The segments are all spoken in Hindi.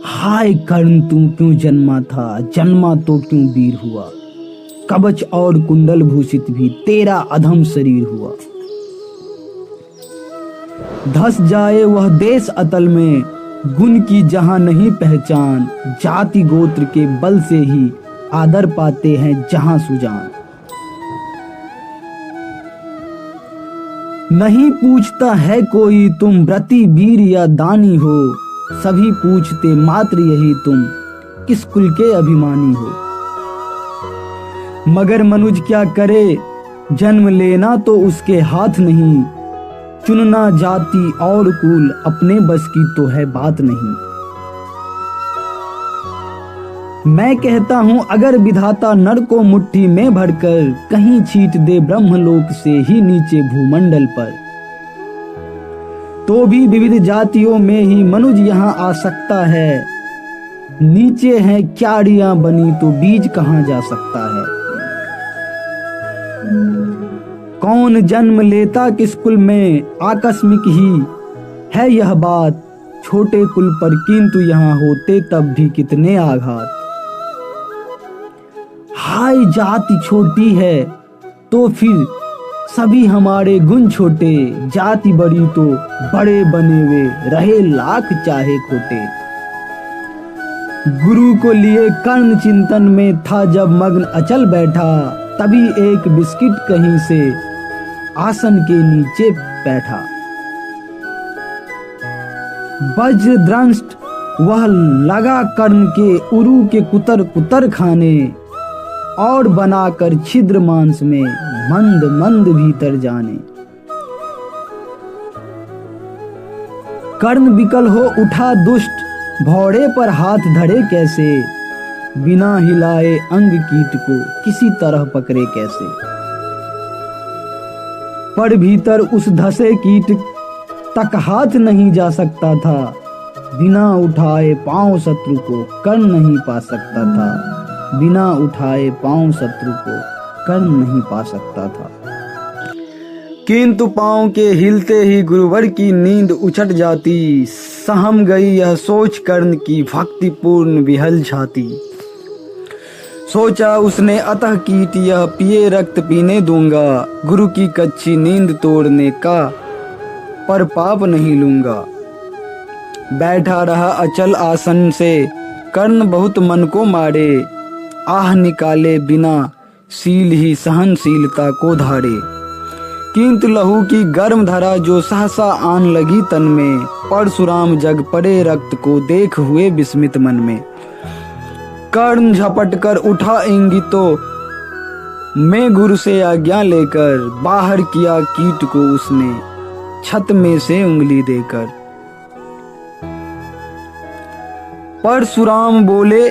हाय कर्ण तू क्यों जन्मा था, जन्मा तो क्यों वीर हुआ। कवच और कुंडल भूषित भी तेरा अधम शरीर हुआ। धस जाए वह देश अतल में, गुण की जहां नहीं पहचान। जाति गोत्र के बल से ही आदर पाते हैं जहां सुजान। नहीं पूछता है कोई तुम व्रती वीर या दानी हो। सभी पूछते मात्र यही तुम किस कुल के अभिमानी हो। मगर मनुज क्या करे, जन्म लेना तो उसके हाथ नहीं। चुनना जाति और कुल अपने बस की तो है बात नहीं। मैं कहता हूं अगर विधाता नर को मुट्ठी में भरकर कहीं छीट दे ब्रह्मलोक से ही नीचे भूमंडल पर, तो भी विविध जातियों में ही मनुज यहां आ सकता है। नीचे हैं क्यारियां बनी तो बीज कहां जा सकता है। कौन जन्म लेता किस कुल में आकस्मिक ही है यह बात। छोटे कुल पर किंतु यहाँ होते तब भी कितने आघात। हाय जाति छोटी है तो फिर सभी हमारे गुण छोटे। जाति बड़ी तो बड़े बने वे रहे लाख चाहे खोटे। गुरु को लिए कर्ण चिंतन में था जब मग्न अचल बैठा। तभी एक बिस्किट कहीं से आसन के नीचे बैठा। वज्र दंष्ट वह लगा कर्ण के उरु के कुतर कुतर खाने। और बनाकर छिद्र मांस में मंद मंद भीतर जाने। कर्ण विकल हो उठा दुष्ट, भौड़े पर हाथ धरे कैसे। बिना हिलाए अंग कीट को किसी तरह पकड़े कैसे। पर भीतर उस धसे कीट तक हाथ नहीं जा सकता था। बिना उठाए पांव शत्रु को कर्ण नहीं पा सकता था। बिना उठाए पांव शत्रु को कर्ण नहीं पा सकता था। किंतु पांव के हिलते ही गुरुवर की नींद उछट जाती। सहम गई यह सोच कर्ण की भक्तिपूर्ण विहल छाती। सोचा उसने अतः कीट यह पिए रक्त पीने दूंगा। गुरु की कच्ची नींद तोड़ने का पर पाप नहीं लूंगा। बैठा रहा अचल आसन से कर्ण बहुत मन को मारे। आह निकाले बिना सील ही सहनशीलता को धारे। किंतु लहू की गर्म धरा जो सहसा आन लगी तन में। परशुराम जग पड़े रक्त को देख हुए विस्मित मन में। कर्ण झपट कर उठा इंगितो में गुरु से आज्ञा लेकर। बाहर किया कीट को उसने छत में से उंगली देकर। परशुराम बोले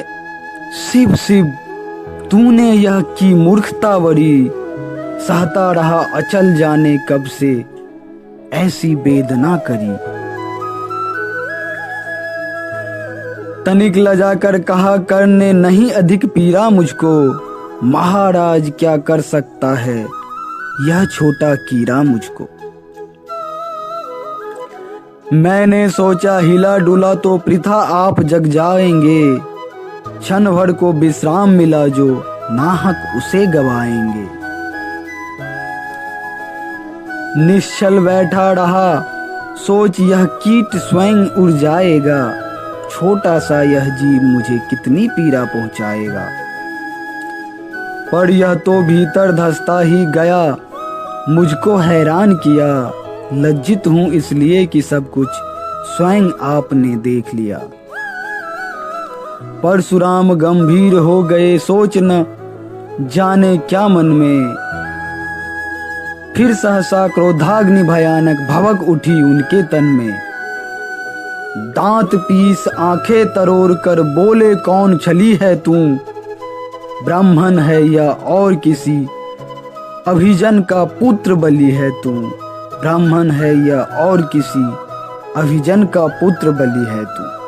शिव शिव तूने यह की मूर्खता बड़ी। सहता रहा अचल जाने कब से ऐसी वेदना करी। तनिक लजाकर कहा कर्ण ने नहीं अधिक पीरा मुझको। महाराज क्या कर सकता है यह छोटा कीड़ा मुझको। मैंने सोचा हिला डुला तो पृथा आप जग जाएंगे। क्षण भर को विश्राम मिला जो नाहक उसे गवाएंगे। निश्चल बैठा रहा सोच यह कीट स्वयं उड़ जाएगा। छोटा सा यह जीव मुझे कितनी पीड़ा पहुंचाएगा। पर यह तो भीतर धंसता ही गया मुझको हैरान किया। लज्जित हूं इसलिए कि सब कुछ स्वयं आपने देख लिया। परशुराम गंभीर हो गए सोच न जाने क्या मन में। फिर सहसा क्रोधाग्नि भयानक भभक उठी उनके तन में। दांत पीस आंखें तरोड़ कर बोले कौन छली है तू। ब्राह्मण है या और किसी अभिजन का पुत्र बलि है तू। ब्राह्मण है या और किसी अभिजन का पुत्र बलि है तू।